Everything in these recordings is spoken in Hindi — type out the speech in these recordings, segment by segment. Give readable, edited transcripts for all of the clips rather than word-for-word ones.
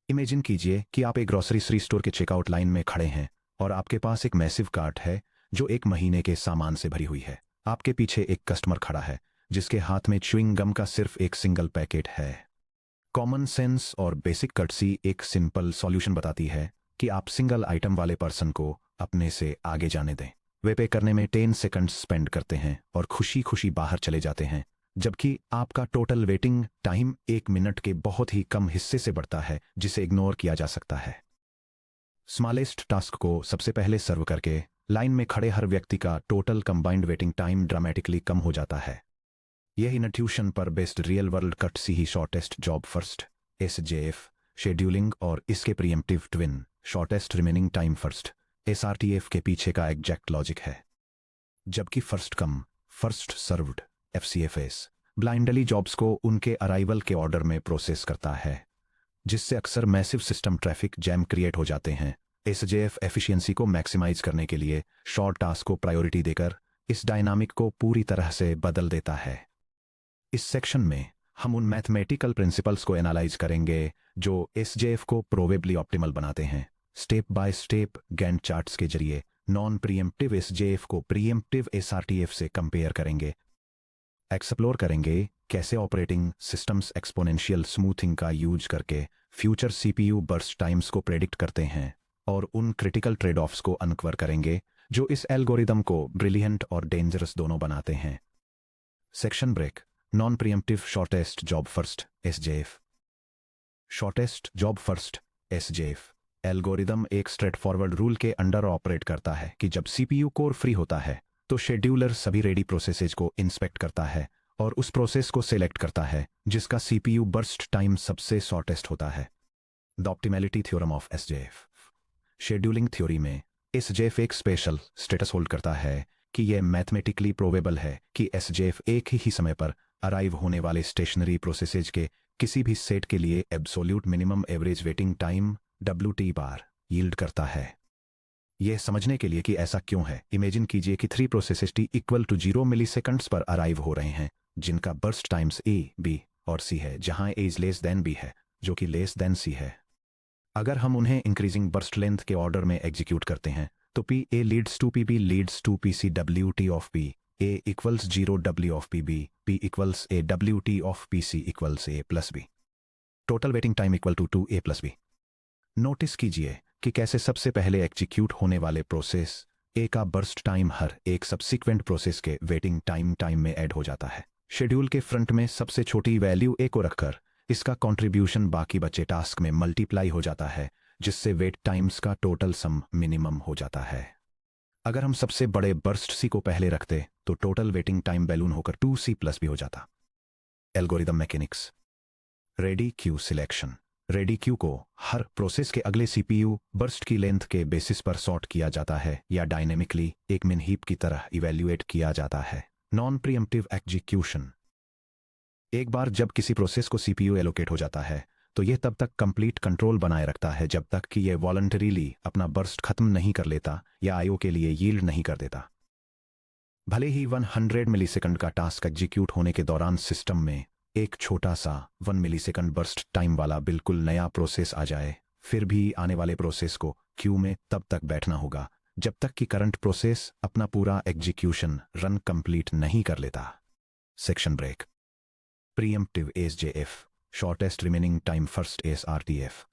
इमेजिन कीजिए कि आप एक ग्रोसरी स्टोर के चेकआउट लाइन में खड़े हैं और आपके पास एक मैसिव कार्ट है जो 1 महीने के सामान से भरी हुई है। आपके पीछे एक कस्टमर खड़ा है जिसके हाथ में च्युइंग गम का सिर्फ एक सिंगल पैकेट है। कॉमन सेंस और बेसिक कर्टसी एक सिंपल सॉल्यूशन बताती है कि आप सिंगल आइटम वाले पर्सन को अपने से आगे जाने दें। वे पे करने में 10 सेकंड्स स्पेंड करते हैं और खुशी खुशी बाहर चले जाते हैं, जबकि आपका टोटल वेटिंग टाइम 1 मिनट के बहुत ही कम हिस्से से बढ़ता है जिसे इग्नोर किया जा सकता है। स्मॉलेस्ट टास्क को सबसे पहले सर्व करके लाइन में खड़े हर व्यक्ति का total combined waiting time dramatically कम हो जाता है। यह इन्ट्यूशन पर बेस्ड रियल वर्ल्ड कटसी ही shortest job first SJF scheduling और इसके preemptive twin shortest remaining time first SRTF के पीछे का एग्जैक्ट लॉजिक है। जबकि first come first served FCFS blindly jobs को उनके अराइवल के ऑर्डर में प्रोसेस करता है, जिससे अक्सर massive system traffic jam create हो जाते हैं। एसजेएफ एफिशिएंसी को मैक्सिमाइज करने के लिए शॉर्ट टास्क को प्रायोरिटी देकर इस डायनामिक को पूरी तरह से बदल देता है। इस सेक्शन में हम उन मैथमेटिकल प्रिंसिपल्स को एनालाइज करेंगे जो एसजेएफ को प्रोबेबली ऑप्टिमल बनाते हैं। Step by step Gantt charts के जरिए नॉन प्रीएम्प्टिव एसजेएफ को प्रीएम्प्टिव एसआरटीएफ से कंपेयर करेंगे। एक्सप्लोर करेंगे कैसे ऑपरेटिंग सिस्टम्स एक्सपोनेंशियल स्मूथिंग का यूज करके फ्यूचर सीपीयू बर्स्ट टाइम्स को प्रेडिक्ट करते हैं और उन क्रिटिकल ट्रेड ऑफ्स को अनकवर करेंगे जो इस एल्गोरिदम को ब्रिलियंट और डेंजरस दोनों बनाते हैं। Section break. Non preemptive shortest job first SJF. Shortest job first SJF algorithm एक स्ट्रेट फॉरवर्ड रूल के अंडर ऑपरेट करता है कि जब सीपीयू कोर फ्री होता है तो शेड्यूलर सभी रेडी प्रोसेसेज को इंस्पेक्ट करता है और उस प्रोसेस को सिलेक्ट करता है जिसका सीपीयू बर्स्ट टाइम सबसे शॉर्टेस्ट होता है। The optimality theorem of SJF. Scheduling theory में एसजेएफ एक स्पेशल स्टेटस होल्ड करता है कि यह मैथमेटिकली प्रोबेबल है कि एसजेएफ एक ही समय पर अराइव होने वाले स्टेशनरी प्रोसेसेज के किसी भी सेट के लिए absolute minimum average waiting time WT बार यील्ड करता है। यह समझने के लिए कि ऐसा क्यों है, इमेजिन कीजिए कि 3 processes T equal to 0 milliseconds पर अराइव हो रहे हैं जिनका बर्स्ट टाइम्स A, B और C है, जहां A is less than B है जो कि लेस देन C है। अगर हम उन्हें इंक्रीजिंग बर्स्ट लेंथ के ऑर्डर में एग्जीक्यूट करते हैं तो PA leads to PB leads to PC WT of P, A equals 0 W of PB, P equals A WT of PC equals A plus B। Total waiting time equal to 2A plus B। Notice कीजिए कि कैसे सबसे पहले एग्जीक्यूट होने वाले प्रोसेस A का बर्स्ट टाइम हर एक सब्सिक्वेंट प्रोसेस के वेटिंग टाइम में ऐड हो जाता है। शेड्यूल के फ्रंट में सबसे छोटी वैल्यू A को रखकर इसका कंट्रीब्यूशन बाकी बचे टास्क में मल्टीप्लाई हो जाता है, जिससे वेट टाइम्स का टोटल सम मिनिमम हो जाता है। अगर हम सबसे बड़े बर्स्ट C को पहले रखते तो टोटल वेटिंग टाइम बैलून होकर 2C प्लस भी हो जाता। Algorithm mechanics. Ready queue selection. Ready queue को हर प्रोसेस के अगले सीपीयू बर्स्ट की लेंथ के बेसिस पर सॉर्ट किया जाता है या डायनेमिकली एक मिन हीप की तरह इवैल्यूएट किया जाता है। Non pre-emptive execution. एक बार जब किसी प्रोसेस को सीपीयू एलोकेट हो जाता है तो यह तब तक कंप्लीट कंट्रोल बनाए रखता है जब तक कि यह वॉलंटरीली अपना बर्स्ट खत्म नहीं कर लेता या आईओ के लिए यील्ड नहीं कर देता। भले ही 100 मिलीसेकंड का टास्क एग्जीक्यूट होने के दौरान सिस्टम में एक छोटा सा 1 मिलीसेकंड बर्स्ट टाइम वाला बिल्कुल नया प्रोसेस आ जाए, फिर भी आने वाले प्रोसेस को क्यू में तब तक बैठना होगा जब तक कि करंट प्रोसेस अपना पूरा एग्जीक्यूशन रन कंप्लीट नहीं कर लेता। Section break. Preemptive SJF shortest remaining time first SRTF.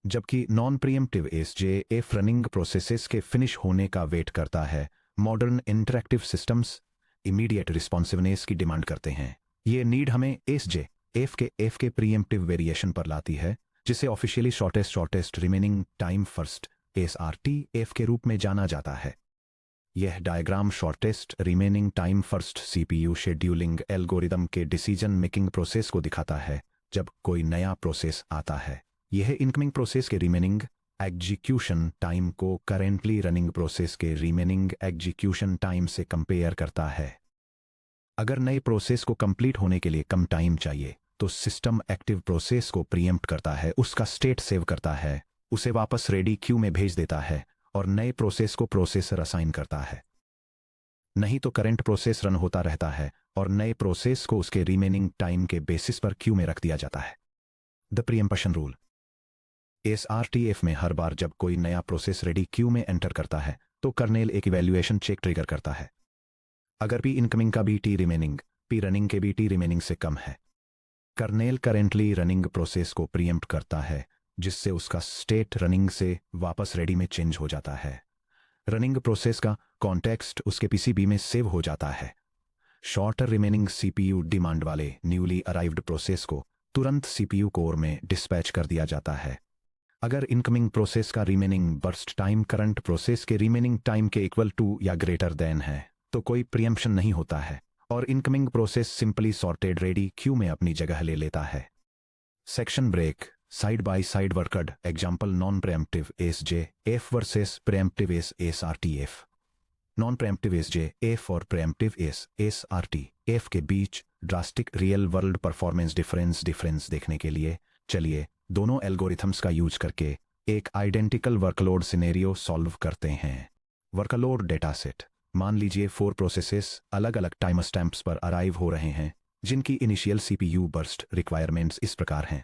जबकि non preemptive SJF running processes के फिनिश होने का वेट करता है, modern interactive systems immediate responsiveness की डिमांड करते हैं। ये नीड हमें एफ के प्रीएम्प्टिव वेरिएशन पर लाती है, जिसे officially shortest remaining time first SRTF के रूप में जाना जाता है। यह diagram shortest remaining time first CPU scheduling algorithm के डिसीजन मेकिंग प्रोसेस को दिखाता है जब कोई नया प्रोसेस आता है। यह इनकमिंग प्रोसेस के रिमेनिंग एग्जीक्यूशन टाइम को करेंटली रनिंग प्रोसेस के रिमेनिंग एग्जीक्यूशन टाइम से कंपेयर करता है। अगर नए प्रोसेस को कंप्लीट होने के लिए कम टाइम चाहिए तो सिस्टम एक्टिव प्रोसेस को प्रीएम्प्ट करता है, उसका स्टेट सेव करता है, उसे वापस रेडी क्यू में भेज देता है और नए प्रोसेस को प्रोसेसर असाइन करता है। नहीं तो करंट प्रोसेस रन होता रहता है और नए प्रोसेस को उसके रिमेनिंग टाइम के बेसिस पर क्यू में रख दिया जाता है। The preemption rule. SRTF में हर बार जब कोई नया प्रोसेस रेडी क्यू में एंटर करता है तो कर्नेल एक इवैल्यूएशन चेक ट्रिगर करता है। अगर पी इनकमिंग का BT रिमेनिंग पी रनिंग के BT रिमेनिंग से कम है, कर्नेल करेंटली रनिंग प्रोसेस को प्रीएम्प्ट करता है, जिससे उसका स्टेट रनिंग से वापस रेडी में चेंज हो जाता है। रनिंग प्रोसेस का कॉन्टेक्स्ट उसके PCB में सेव हो जाता है। शॉर्टर रिमेनिंग CPU डिमांड वाले न्यूली अराइव्ड प्रोसेस को तुरंत CPU कोर में डिस्पैच कर दिया जाता है। अगर इनकमिंग प्रोसेस का remaining burst time current process के रिमेनिंग टाइम के इक्वल टू या ग्रेटर देन है तो कोई प्रीएम्प्शन नहीं होता है और incoming process simply sorted ready queue में अपनी जगह ले लेता है। Section break side by side worked example non preemptive SJF versus preemptive SRTF। Non preemptive SJF और प्रीएम्प्टिव SRTF के बीच drastic real world performance difference देखने के लिए चलिए दोनों एल्गोरिथम्स का यूज करके एक आइडेंटिकल वर्कलोड सिनेरियो सॉल्व करते हैं। वर्कलोड डेटा सेट, मान लीजिए 4 प्रोसेसेस अलग अलग टाइम स्टैम्प्स पर अराइव हो रहे हैं जिनकी इनिशियल CPU बर्स्ट रिक्वायरमेंट्स इस प्रकार हैं।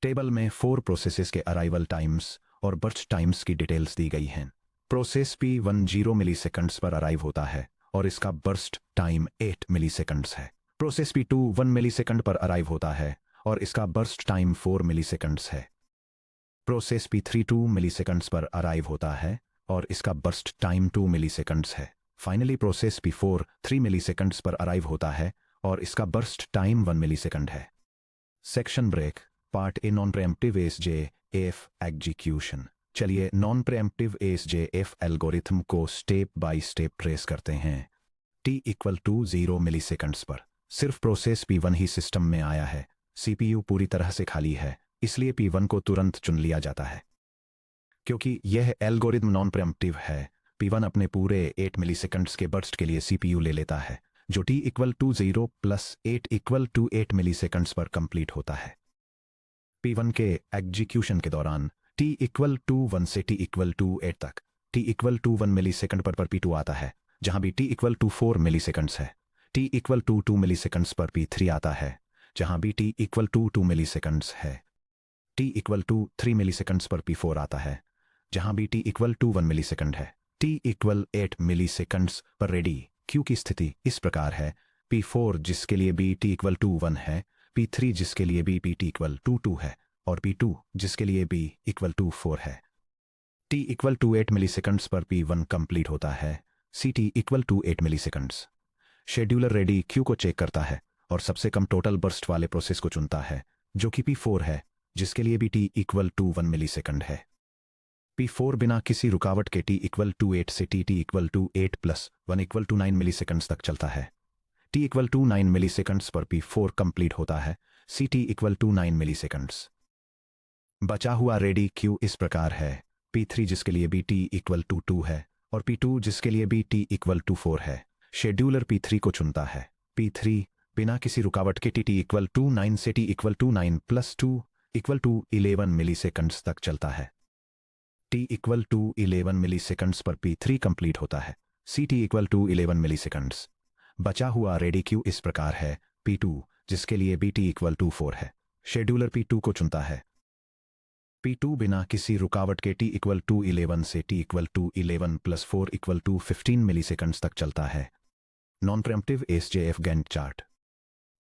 टेबल में 4 प्रोसेसेस के अराइवल टाइम्स और बर्स्ट टाइम्स की डिटेल्स दी गई हैं। प्रोसेस P1 0 मिलीसेकंड्स पर अराइव होता है और इसका बर्स्ट टाइम 8 मिलीसेकंड्स है। प्रोसेस P2 1 मिलीसेकंड पर अराइव होता है और इसका बर्स्ट टाइम 4 मिलीसेकंड्स है। प्रोसेस P3 2 मिलीसेकंड्स पर अराइव होता है और इसका बर्स्ट टाइम 2 मिलीसेकंड्स है। फाइनली प्रोसेस P4 3 मिलीसेकंड्स पर अराइव होता है और इसका बर्स्ट टाइम 1 मिलीसेकंड है। Section break part A non preemptive SJF execution. चलिए नॉन प्रीएम्प्टिव SJF एल्गोरिथम को स्टेप बाय स्टेप ट्रेस करते हैं। T इक्वल टू 0 मिलीसेकंड्स पर सिर्फ प्रोसेस P1 ही सिस्टम में आया है। CPU पूरी तरह से खाली है, इसलिए P1 को तुरंत चुन लिया जाता है। क्योंकि यह एल्गोरिथम नॉन प्रीएम्प्टिव है, P1 अपने पूरे 8 मिलीसेकंड्स के बर्स्ट के लिए CPU ले लेता है, जो T equal to 0 plus 8 equal to 8 milliseconds पर कंप्लीट होता है। P1 के एग्जीक्यूशन के दौरान T इक्वल टू 1 से T इक्वल टू 8 तक T इक्वल टू 1 मिलीसेकंड पर P2 आता है, जहां भी T इक्वल टू 4 मिलीसेकंड्स है। T इक्वल टू 2 मिलीसेकंड्स पर P3 आता है, जहां भी T इक्वल टू 2 मिलीसेकंड्स है। T इक्वल टू 3 मिलीसेकंड्स पर P4 आता है, जहां भी T इक्वल टू 1 मिलीसेकंड है। T इक्वल 8 मिलीसेकंड्स पर रेडी क्यू की स्थिति इस प्रकार है। P4 जिसके लिए भी T इक्वल टू 1 है, P3 जिसके लिए भी T इक्वल टू 2 है और P2 जिसके लिए भी इक्वल टू 4 है। T इक्वल टू 8 मिलीसेकंड्स पर P1 कंप्लीट होता है। CT equal to 8 milliseconds. Scheduler ready queue को चेक करता है और सबसे कम टोटल बर्स्ट वाले प्रोसेस को चुनता है, जो कि P4 है, जिसके लिए भी T इक्वल टू 1 मिलीसेकंड है। P4 बिना किसी रुकावट के T इक्वल टू 8 से T equal to 8 plus 1 equal to 9 milliseconds तक चलता है। T इक्वल टू 9 मिलीसेकंड्स पर P4 कंप्लीट होता है। CT equal to 9 milliseconds. बचा हुआ रेडी क्यू इस प्रकार है। P3 जिसके लिए भी T इक्वल टू 2 है और P2 जिसके लिए भी T इक्वल टू 4 है। शेड्यूलर P3 को चुनता है। P3 बिना किसी रुकावट के T इक्वल टू 9 से T equal to 9 plus 2 equal to 11 milliseconds तक चलता है। T इक्वल टू 11 मिलीसेकंड्स पर P3 कंप्लीट होता है। CT equal to 11 milliseconds. बचा हुआ रेडी क्यू इस प्रकार है। P2 जिसके लिए भी T इक्वल टू 4 है। शेड्यूलर P2 को चुनता है। P2 बिना किसी रुकावट के T इक्वल टू 11 से T equal to 11 plus 4 equal to 15 milliseconds तक चलता है। Non preemptive SJF Gantt chart.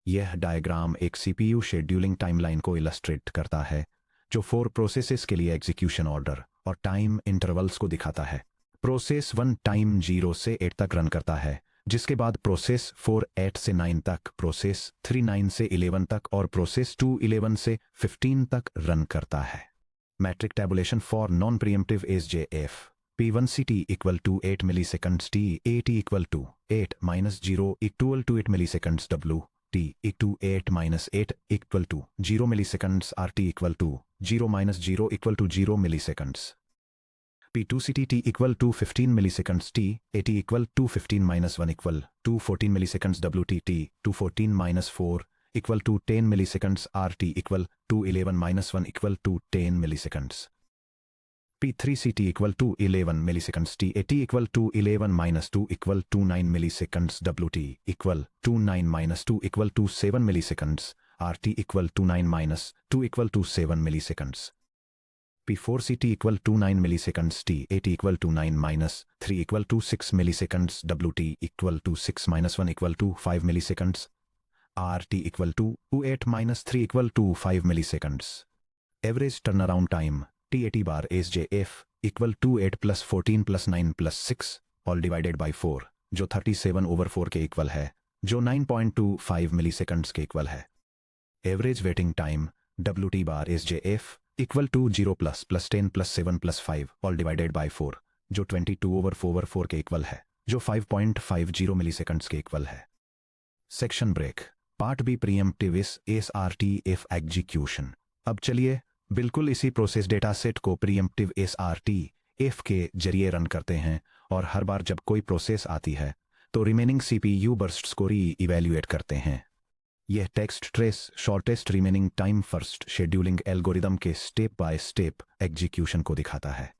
यह डायग्राम एक CPU शेड्यूलिंग टाइमलाइन को इलस्ट्रेट करता है, जो 4 प्रोसेसेस के लिए एग्जीक्यूशन ऑर्डर और टाइम इंटरवल्स को दिखाता है। प्रोसेस 1 टाइम 0 से 8 तक रन करता है, जिसके बाद प्रोसेस 4 8 से 9 तक, प्रोसेस 3 9 से 11 तक और प्रोसेस 2 11 से 15 तक रन करता है। Metric tabulation for non preemptive SJF। P1 CT equal to 8 milliseconds T AT equal to 8 minus 0 equal to 8 milliseconds W T equal to 8 minus 8 equal to 0 milliseconds RT equal to 0 minus 0 equal to 0 milliseconds. P2 CT T equal to 15 milliseconds T AT equal to 15 minus 1 equal to 14 milliseconds WT T to 14 minus 4 equal to 10 milliseconds RT equal to 11 minus 1 equal to 10 milliseconds. P3 CT equal to 11 milliseconds T AT equal to 11 minus 2 equal to 9 milliseconds WT equal to 9 minus 2 equal to 7 milliseconds RT equal to 9 minus 2 equal to 7 milliseconds. P4CT equal to 9 milliseconds, T8 equal to 9 minus 3 equal to 6 milliseconds, WT equal to 6 minus 1 equal to 5 milliseconds, RT equal to 8 minus 3 equal to 5 milliseconds. Average turnaround time, TAT bar SJF equal to 8 plus 14 plus 9 plus 6 all divided by 4 जो 37/4 के इक्वल है, जो 9.25 मिलीसेकंड्स के इक्वल है. Average waiting time WT bar SJF equal to 0 plus 10 plus 7 plus 5 all divided by 4 जो 22/4 के इक्वल है, जो 5.50 मिलीसेकंड्स के इक्वल है. Section break. Part B preemptive SRTF execution. अब चलिए बिल्कुल इसी प्रोसेस डेटा सेट को प्रीएम्प्टिव SRTF के जरिए रन करते हैं और हर बार जब कोई प्रोसेस आती है तो रिमेनिंग CPU बर्स्ट्स को री-इवैल्यूएट करते हैं. यह text trace shortest remaining time first scheduling algorithm के स्टेप बाय स्टेप एग्जीक्यूशन को दिखाता है.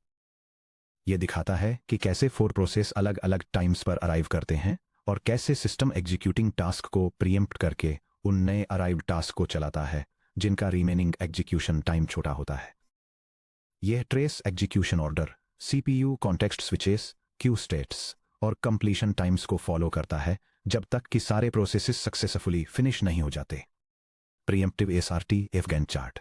यह दिखाता है कि कैसे 4 प्रोसेस अलग अलग टाइम्स पर अराइव करते हैं और कैसे सिस्टम एग्जीक्यूटिंग टास्क को प्रीएम्प्ट करके उन नए अराइव टास्क को चलाता है जिनका रिमेनिंग एग्जीक्यूशन टाइम छोटा होता है. यह trace execution order, CPU context switches, Q states और कंप्लीशन टाइम्स को फॉलो करता है जब तक कि सारे प्रोसेसेस सक्सेसफुली फिनिश नहीं हो जाते. Pre-emptive SRTF Gantt chart.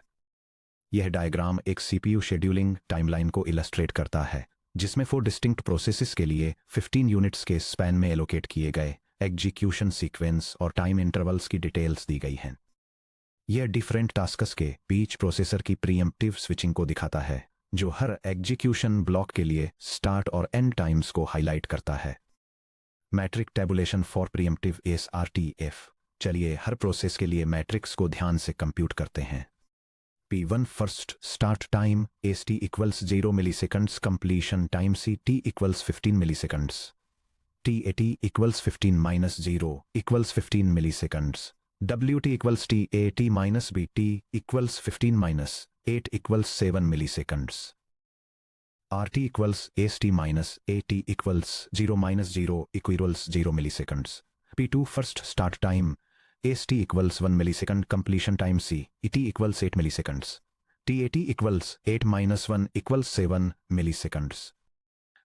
यह डायग्राम एक CPU शेड्यूलिंग टाइमलाइन को इलस्ट्रेट करता है जिसमें 4 डिस्टिंक्ट प्रोसेसेस के लिए 15 यूनिट्स के स्पैन में एलोकेट किए गए एग्जीक्यूशन सीक्वेंस और टाइम इंटरवल्स की डिटेल्स दी गई हैं. यह डिफरेंट टास्क्स के बीच प्रोसेसर की प्रीएम्प्टिव स्विचिंग को दिखाता है जो हर एग्जीक्यूशन ब्लॉक के लिए स्टार्ट और एंड टाइम्स को हाईलाइट करता है. Metric tabulation for preemptive SRTF. चलिए हर प्रोसेस के लिए मैट्रिक्स को ध्यान से कंप्यूट करते हैं. P1 first start time ST equals 0 milliseconds, completion time CT equals 15 milliseconds, TAT equals 15 minus 0 equals 15 milliseconds, WT equals TAT minus BT equals 15 minus 8 equals 7 milliseconds. RT equals ST minus AT equals 0 minus 0 equals 0 milliseconds. P2 first start time ST equals 1 millisecond, completion time CT equals 8 milliseconds, TAT equals 8 minus 1 equals 7 milliseconds,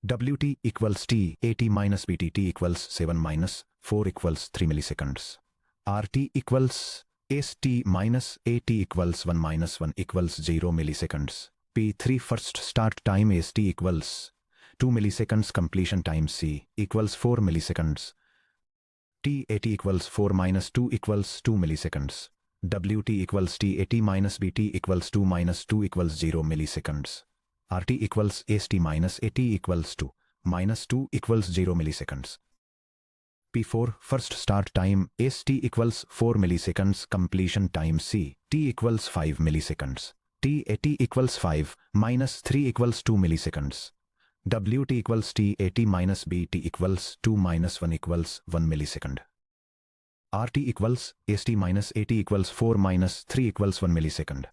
WT equals TAT minus BT equals 7 minus 4 equals 3 milliseconds, RT equals ST minus AT equals 1 minus 1 equals 0 milliseconds. P3 first start time ST equals 2 milliseconds, completion time C equals 4 milliseconds, TAT equals 4 minus 2 equals 2 milliseconds, WT equals TAT minus BT equals 2 minus 2 equals 0 milliseconds, RT equals ST minus AT equals 2 minus 2 equals 0 milliseconds. P4 first start time ST equals 4 milliseconds, completion time C T equals 5 milliseconds, TAT equals 5 minus 3 equals 2 milliseconds, WT equals TAT minus BT equals 2 minus 1 equals 1 millisecond, RT equals ST minus AT equals 4 minus 3 equals 1 millisecond.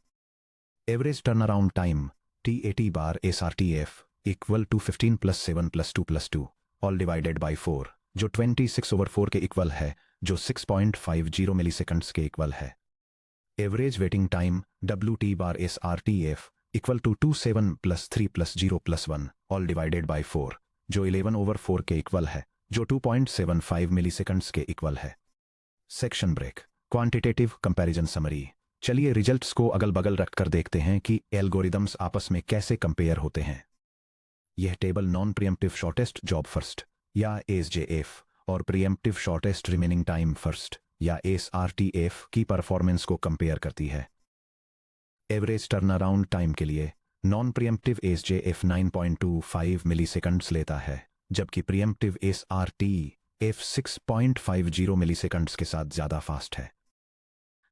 Average turnaround time TAT bar SRTF equal to 15 plus 7 plus 2 plus 2 all divided by 4 जो 26/4 के इक्वल है, जो 6.50 मिलीसेकंड्स के इक्वल है. Average waiting time WT bar SRTF equal to 27 plus 3 plus 0 plus 1 all divided by 4 जो 11/4 के इक्वल है, जो 2.75 मिलीसेकंड्स के इक्वल है. Section break. Quantitative comparison summary. चलिए रिजल्ट्स को अगल बगल रखकर देखते हैं कि एल्गोरिदम्स आपस में कैसे कंपेयर होते हैं. यह table non preemptive shortest job first या SJF और pre-emptive shortest remaining time first या SRTF की परफॉर्मेंस को कंपेयर करती है. एवरेज टर्नअराउंड टाइम के लिए नॉन प्रीएम्प्टिव SJF 9.25 मिलीसेकंड्स लेता है, जबकि प्रीएम्प्टिव SRTF 6.50 मिलीसेकंड्स के साथ ज़्यादा फास्ट है.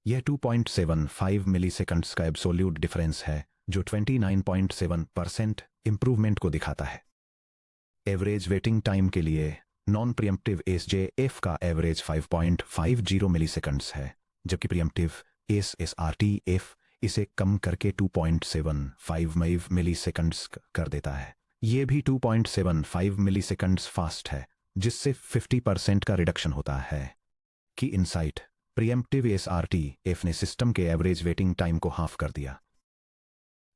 यह 2.75 मिलीसेकंड्स का एब्सोल्यूट डिफरेंस है, जो 29.7% इंप्रूवमेंट को दिखाता है. एवरेज वेटिंग टाइम के लिए नॉन प्रीएम्प्टिव SJF का एवरेज 5.50 मिलीसेकंड्स है, जबकि प्रीएम्प्टिव SRTF इसे कम करके 2.75 मिलीसेकंड्स कर देता है. यह भी 2.75 मिलीसेकंड्स फास्ट है, जिससे 50% का रिडक्शन होता है. की इनसाइट. प्रीएम्प्टिव SRTF ने सिस्टम के एवरेज वेटिंग टाइम को हाफ कर दिया.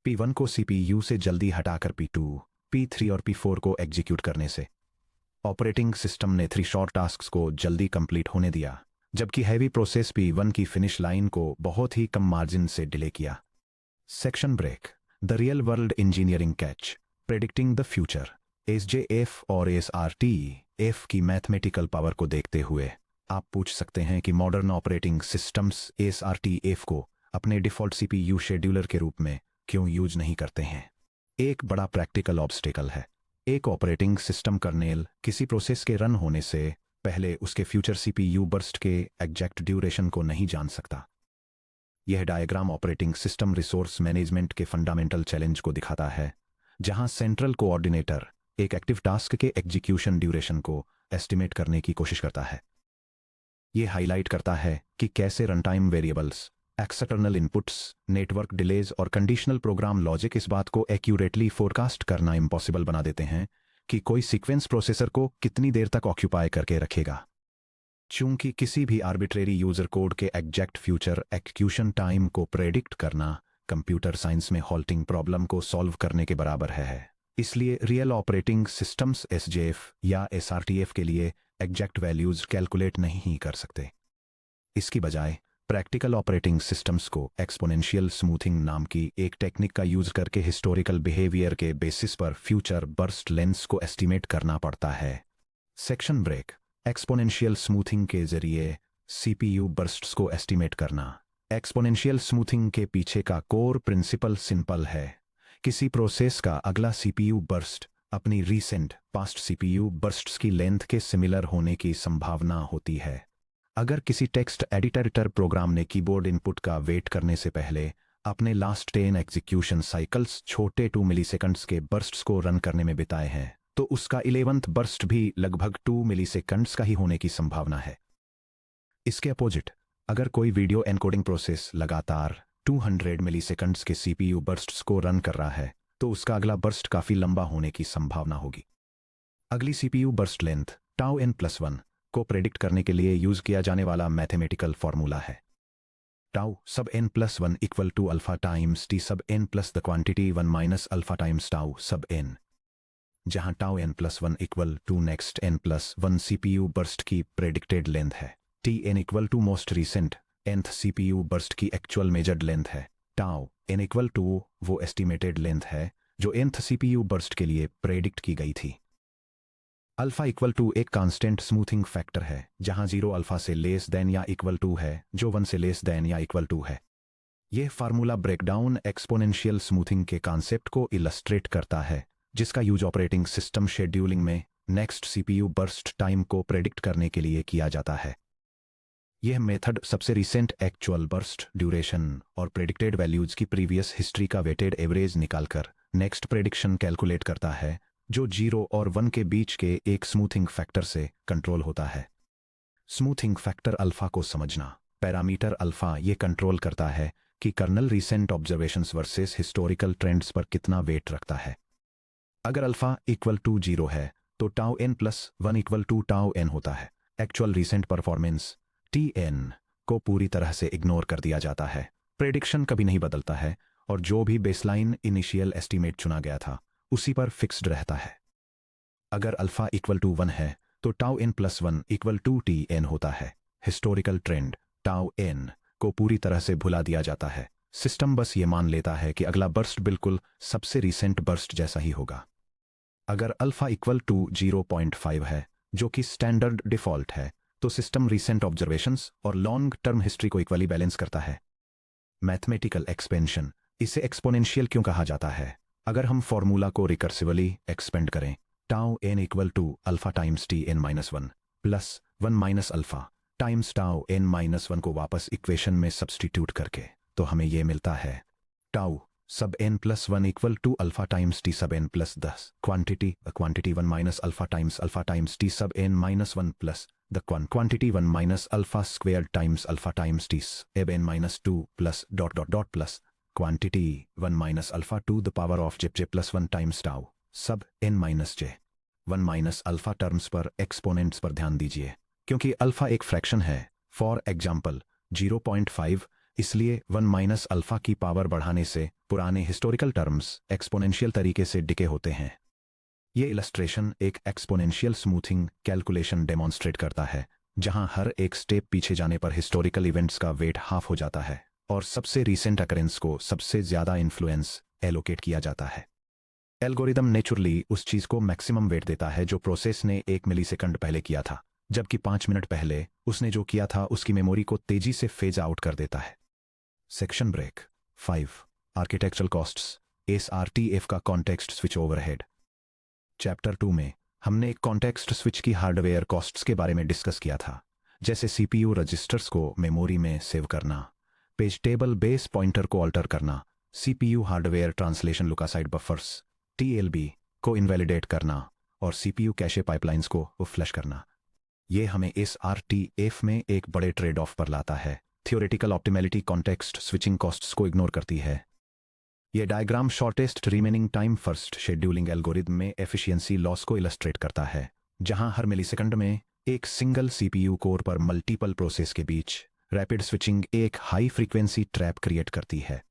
P1 को CPU से जल्दी हटाकर P2, P3 और P4 को एग्जीक्यूट करने से ऑपरेटिंग सिस्टम ने 3 शॉर्ट टास्क्स को जल्दी कंप्लीट होने दिया, जबकि हैवी प्रोसेस P1 की फिनिश लाइन को बहुत ही कम मार्जिन से डिले किया। Section break. The real world engineering catch, predicting the future. SJF और SRTF की मैथमेटिकल पावर को देखते हुए आप पूछ सकते हैं कि मॉडर्न ऑपरेटिंग सिस्टम्स SRTF को अपने डिफ़ॉल्ट CPU शेड्यूलर के रूप में क्यों यूज नहीं करते हैं। एक बड़ा प्रैक्टिकल ऑब्स्टेकल है। एक ऑपरेटिंग सिस्टम कर्नेल किसी प्रोसेस के रन होने से पहले उसके फ्यूचर CPU बर्स्ट के एग्जैक्ट ड्यूरेशन को नहीं जान सकता। यह diagram operating system resource management के फंडामेंटल चैलेंज को दिखाता है, जहां सेंट्रल कोऑर्डिनेटर एक एक्टिव टास्क के एग्जीक्यूशन ड्यूरेशन को एस्टिमेट करने की कोशिश करता है। यह हाईलाइट करता है कि कैसे runtime variables, external inputs, network delays और कंडीशनल प्रोग्राम लॉजिक इस बात को एक्यूरेटली फोरकास्ट करना इम्पॉसिबल बना देते हैं कि कोई सीक्वेंस प्रोसेसर को कितनी देर तक ऑक्यूपाई करके रखेगा। चूंकि किसी भी आर्बिट्रेरी यूजर कोड के एग्जैक्ट फ्यूचर एक्यूशन टाइम को प्रेडिक्ट करना कंप्यूटर साइंस में हॉल्टिंग प्रॉब्लम को सॉल्व करने के बराबर है, इसलिए रियल ऑपरेटिंग सिस्टम्स SJF या SRTF के लिए एग्जैक्ट वैल्यूज कैलकुलेट नहीं कर सकते। इसकी बजाय प्रैक्टिकल ऑपरेटिंग सिस्टम्स को एक्सपोनेंशियल स्मूथिंग नाम की एक टेक्निक का यूज करके हिस्टोरिकल बिहेवियर के बेसिस पर फ्यूचर बर्स्ट लेंथ्स को एस्टिमेट करना पड़ता है। Section break. एक्सपोनेंशियल स्मूथिंग के जरिए CPU बर्स्ट्स को एस्टिमेट करना। एक्सपोनेंशियल स्मूथिंग के पीछे का कोर प्रिंसिपल सिंपल है। किसी प्रोसेस का अगला CPU बर्स्ट अपनी रीसेंट पास्ट CPU बर्स्ट्स की लेंथ के सिमिलर होने की संभावना होती है। अगर किसी टेक्स्ट एडिटर प्रोग्राम ने कीबोर्ड इनपुट का वेट करने से पहले अपने लास्ट 10 एग्जीक्यूशन साइकिल्स छोटे 2 मिलीसेकंड्स के बर्स्ट्स को रन करने में बिताए हैं, तो उसका 11th बर्स्ट भी लगभग 2 मिलीसेकंड्स का ही होने की संभावना है। इसके अपोजिट, अगर कोई वीडियो एनकोडिंग प्रोसेस लगातार 200 मिलीसेकंड्स के CPU बर्स्ट्स को रन कर रहा है, तो उसका अगला बर्स्ट काफी लंबा होने की संभावना होगी। अगली CPU बर्स्ट लेंथ τn+1 को प्रेडिक्ट करने के लिए यूज किया जाने वाला मैथमेटिकल फॉर्मूला है tau sub n+1 equal to alpha times t sub n plus the quantity 1 minus alpha times tau sub n, जहां tau n+1 equal to next n+1 CPU burst की प्रेडिक्टेड लेंथ है। tn equal to most recent nth CPU burst की एक्चुअल मेजर्ड लेंथ है। टाउ n इक्वल टू वो एस्टिमेटेड लेंथ है जो nth CPU बर्स्ट के लिए प्रेडिक्ट की गई थी। अल्फा इक्वल टू एक कांस्टेंट स्मूथिंग फैक्टर है, जहां 0 अल्फा से लेस देन या इक्वल टू है, जो 1 से लेस देन या इक्वल टू है। यह फार्मूला ब्रेकडाउन एक्सपोनेंशियल स्मूथिंग के कॉन्सेप्ट को इलस्ट्रेट करता है, जिसका यूज ऑपरेटिंग सिस्टम शेड्यूलिंग में नेक्स्ट CPU बर्स्ट टाइम को प्रेडिक्ट करने के लिए किया जाता है। यह मेथड सबसे रिसेंट एक्चुअल बर्स्ट ड्यूरेशन और प्रेडिक्टेड वैल्यूज की प्रीवियस हिस्ट्री का वेटेड एवरेज निकालकर नेक्स्ट प्रेडिक्शन कैलकुलेट करता है, जो 0 और 1 के बीच के एक स्मूथिंग फैक्टर से कंट्रोल होता है। स्मूथिंग फैक्टर अल्फा को समझना। पैरामीटर अल्फा ये कंट्रोल करता है कि kernel recent observations versus historical trends पर कितना वेट रखता है। अगर अल्फा इक्वल टू 0 है तो tau n+1 equal to tau n होता है। एक्चुअल रीसेंट परफॉर्मेंस Tn को पूरी तरह से इग्नोर कर दिया जाता है। प्रेडिक्शन कभी नहीं बदलता है और जो भी बेसलाइन इनिशियल एस्टीमेट चुना गया था उसी पर फिक्स्ड रहता है। अगर अल्फा इक्वल टू 1 है तो tau n+1 equal to Tn होता है। हिस्टोरिकल ट्रेंड टाउ n को पूरी तरह से भुला दिया जाता है। सिस्टम बस ये मान लेता है कि अगला बर्स्ट बिल्कुल सबसे रिसेंट बर्स्ट जैसा ही होगा। अगर अल्फा इक्वल टू 0.5 है, जो कि स्टैंडर्ड डिफॉल्ट है, तो सिस्टम रिसेंट ऑब्जर्वेशंस और लॉन्ग टर्म हिस्ट्री को इक्वली बैलेंस करता है। मैथमेटिकल एक्सपेंशन, इसे एक्सपोनेंशियल क्यों कहा जाता है? अगर हम फॉर्मूला को रिकर्सिवली एक्सपेंड करें, tau n equal to alpha times Tn-1 plus 1 minus alpha times tau n-1 को वापस इक्वेशन में सब्स्टिट्यूट करके, तो हमें यह मिलता है tau sub n+1 equal to alpha times t sub n plus 10 quantity 1 minus alpha times t sub n-1 plus the quantity 1 minus alpha squared times alpha times t sub n-2 plus dot plus quantity 1 minus alpha to the power of j plus 1 times tau sub n-j। 1 minus alpha terms पर एक्सपोनेंट्स पर ध्यान दीजिए, क्योंकि अल्फा एक फ्रैक्शन है। फॉर एग्जाम्पल 0.5 इसलिए 1 माइनस अल्फा की पावर बढ़ाने से पुराने हिस्टोरिकल टर्म्स एक्सपोनेंशियल तरीके से डिके होते हैं। ये इलस्ट्रेशन एक एक्सपोनेंशियल स्मूथिंग कैलकुलेशन डेमोन्स्ट्रेट करता है, जहां हर एक स्टेप पीछे जाने पर हिस्टोरिकल इवेंट्स का वेट हाफ हो जाता है और सबसे रीसेंट अकरेंस को सबसे ज्यादा इन्फ्लुएंस एलोकेट किया जाता है। एल्गोरिदम नेचुरली उस चीज को मैक्सिमम वेट देता है जो प्रोसेस ने 1 मिलीसेकंड पहले किया था, जबकि 5 मिनट पहले उसने जो किया था उसकी मेमोरी को तेजी से फेज आउट कर देता है। Section break 5 architectural costs SRTF का कॉन्टेक्स्ट स्विच ओवरहेड। चैप्टर 2 में हमने एक कॉन्टेक्स्ट स्विच की हार्डवेयर कॉस्ट्स के बारे में डिस्कस किया था, जैसे सीपीयू रजिस्टर्स को मेमोरी में सेव करना, पेज टेबल बेस पॉइंटर को अल्टर करना, CPU hardware translation lookaside buffers TLB को इनवैलिडेट करना और सीपीयू कैशे पाइपलाइंस को फ्लश करना। ये हमें इस आरटीएफ में एक बड़े ट्रेड ऑफ पर लाता है। Theoretical optimality context switching costs को इग्नोर करती है। यह diagram shortest remaining time first scheduling algorithm में एफिशिएंसी लॉस को इलस्ट्रेट करता है, जहां हर मिलीसेकंड में एक सिंगल सीपीयू कोर पर मल्टीपल प्रोसेस के बीच रैपिड स्विचिंग एक हाई फ्रीक्वेंसी ट्रैप क्रिएट करती है।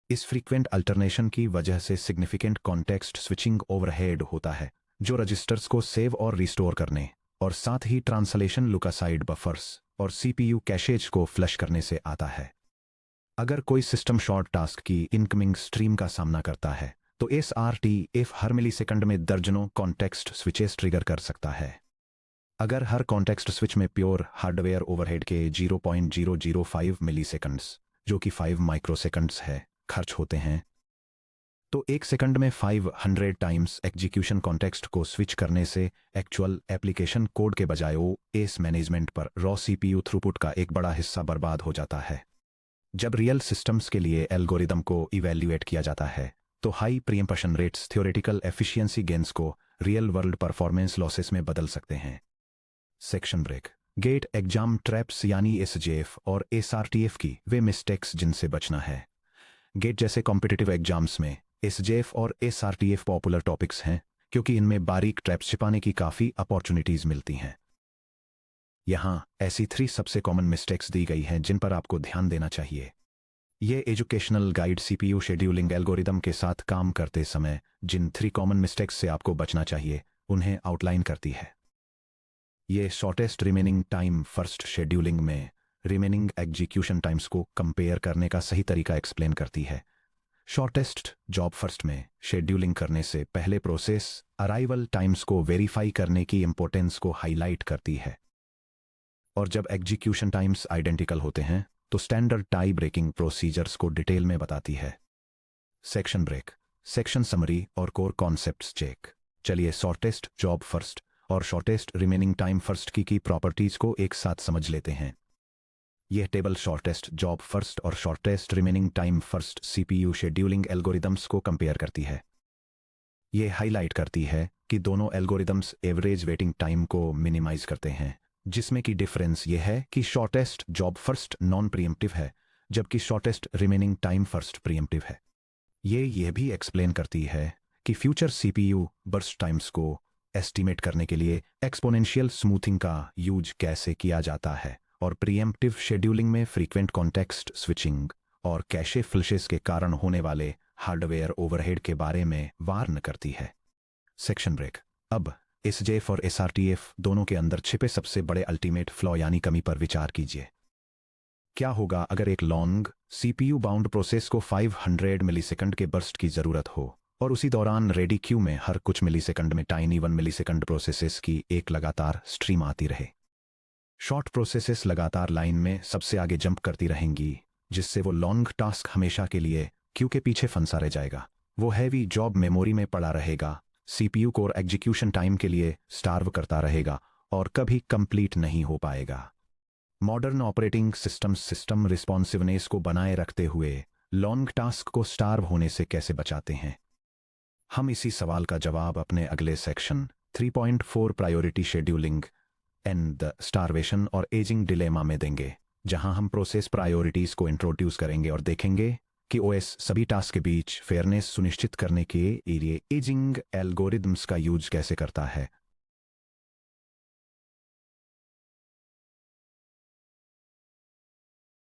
इस फ्रीक्वेंट अल्टरनेशन की वजह से सिग्निफिकेंट कॉन्टेक्स्ट स्विचिंग ओवरहेड होता है, जो रजिस्टर्स को सेव और रिस्टोर करने और साथ ही ट्रांसलेशन लुकासाइड बफर्स और सीपीयू कैशेज को फ्लश करने से आता है। अगर कोई सिस्टम शॉर्ट टास्क की इनकमिंग स्ट्रीम का सामना करता है तो एसआरटीएफ हर मिलीसेकंड में दर्जनों कॉन्टेक्स्ट स्विचेस ट्रिगर कर सकता है। अगर हर कॉन्टेक्स्ट स्विच में प्योर हार्डवेयर ओवरहेड के 0.005 मिलीसेकंड्स, जो कि 5 माइक्रोसेकंड्स है, खर्च होते हैं, तो एक सेकंड में 500 टाइम्स एग्जीक्यूशन कॉन्टेक्स्ट को स्विच करने से एक्चुअल एप्लीकेशन कोड के बजाय ओएस मैनेजमेंट पर रॉ सीपीयू थ्रूपुट का एक बड़ा हिस्सा बर्बाद हो जाता है। जब रियल सिस्टम्स के लिए एल्गोरिदम को इवैल्यूएट किया जाता है तो high preemption rates theoretical efficiency gains को रियल वर्ल्ड परफॉर्मेंस लॉसेस में बदल सकते हैं। Section break GATE exam traps यानी एसजेएफ और एसआरटीएफ की वे मिस्टेक्स जिनसे बचना है। गेट जैसे कॉम्पिटिटिव एग्जाम्स में एसजेएफ और एसआरटीएफ पॉपुलर टॉपिक्स हैं, क्योंकि इनमें बारीक ट्रैप्स छिपाने की काफ़ी अपॉर्चुनिटीज मिलती हैं। यहाँ ऐसी 3 सबसे कॉमन मिस्टेक्स दी गई हैं जिन पर आपको ध्यान देना चाहिए। ये educational guide CPU scheduling algorithm के साथ काम करते समय जिन 3 कॉमन मिस्टेक्स से आपको बचना चाहिए उन्हें आउटलाइन करती है। ये shortest remaining time first scheduling में रिमेनिंग एग्जीक्यूशन टाइम्स को कंपेयर करने का सही तरीका एक्सप्लेन करती है। शॉर्टेस्ट जॉब फर्स्ट में शेड्यूलिंग करने से पहले प्रोसेस अराइवल टाइम्स को वेरीफाई करने की इंपॉर्टेंस को हाईलाइट करती है, और जब एग्जीक्यूशन टाइम्स आइडेंटिकल होते हैं तो स्टैंडर्ड टाई ब्रेकिंग प्रोसीजर्स को डिटेल में बताती है। सेक्शन ब्रेक सेक्शन समरी और कोर कॉन्सेप्ट्स चेक। चलिए शॉर्टेस्ट जॉब फर्स्ट और शॉर्टेस्ट रिमेनिंग टाइम फर्स्ट की प्रॉपर्टीज को एक साथ समझ लेते हैं। यह टेबल शॉर्टेस्ट जॉब फर्स्ट और shortest remaining time first CPU scheduling algorithms को कंपेयर करती है। यह हाईलाइट करती है कि दोनों एल्गोरिदम्स एवरेज वेटिंग टाइम को मिनिमाइज करते हैं, जिसमें की डिफरेंस यह है कि shortest job first non pre-emptive है, जबकि shortest remaining time first pre-emptive है। यह भी एक्सप्लेन करती है कि फ्यूचर सीपीयू बर्स्ट टाइम्स को एस्टीमेट करने के लिए एक्सपोनेंशियल स्मूथिंग का यूज कैसे किया जाता है, और प्रीएम्प्टिव शेड्यूलिंग में फ्रीक्वेंट कॉन्टेक्स्ट स्विचिंग और कैशे फ्लशेस के कारण होने वाले हार्डवेयर ओवरहेड के बारे में वार्न करती है। सेक्शन ब्रेक अब एसजेएफ और एसआरटीएफ दोनों के अंदर छिपे सबसे बड़े अल्टीमेट फ्लॉ यानी कमी पर विचार कीजिए। क्या होगा अगर एक लॉन्ग सीपीयू बाउंड प्रोसेस को 500 मिलीसेकंड के बर्स्ट की जरूरत हो और उसी दौरान रेडी क्यू में हर कुछ मिलीसेकंड में टाइनी 1 मिलीसेकंड प्रोसेसेस की एक लगातार स्ट्रीम आती रहे। शॉर्ट प्रोसेसेस लगातार लाइन में सबसे आगे जंप करती रहेंगी, जिससे वो लॉन्ग टास्क हमेशा के लिए क्यू के पीछे फंसा रह जाएगा। वो हैवी जॉब मेमोरी में पड़ा रहेगा, सीपीयू कोर एग्जीक्यूशन टाइम के लिए स्टार्व करता रहेगा और कभी कंप्लीट नहीं हो पाएगा। मॉडर्न ऑपरेटिंग सिस्टम रिस्पॉन्सिवनेस को बनाए रखते हुए लॉन्ग टास्क को स्टार्व होने से कैसे बचाते हैं? हम इसी सवाल का जवाब अपने अगले section 3.4 priority scheduling and the starvation और एजिंग डिलेमा में देंगे, जहां हम प्रोसेस प्रायोरिटीज को इंट्रोड्यूस करेंगे और देखेंगे कि ओएस सभी टास्क के बीच फेयरनेस सुनिश्चित करने के लिए एजिंग एल्गोरिदम्स का यूज कैसे करता है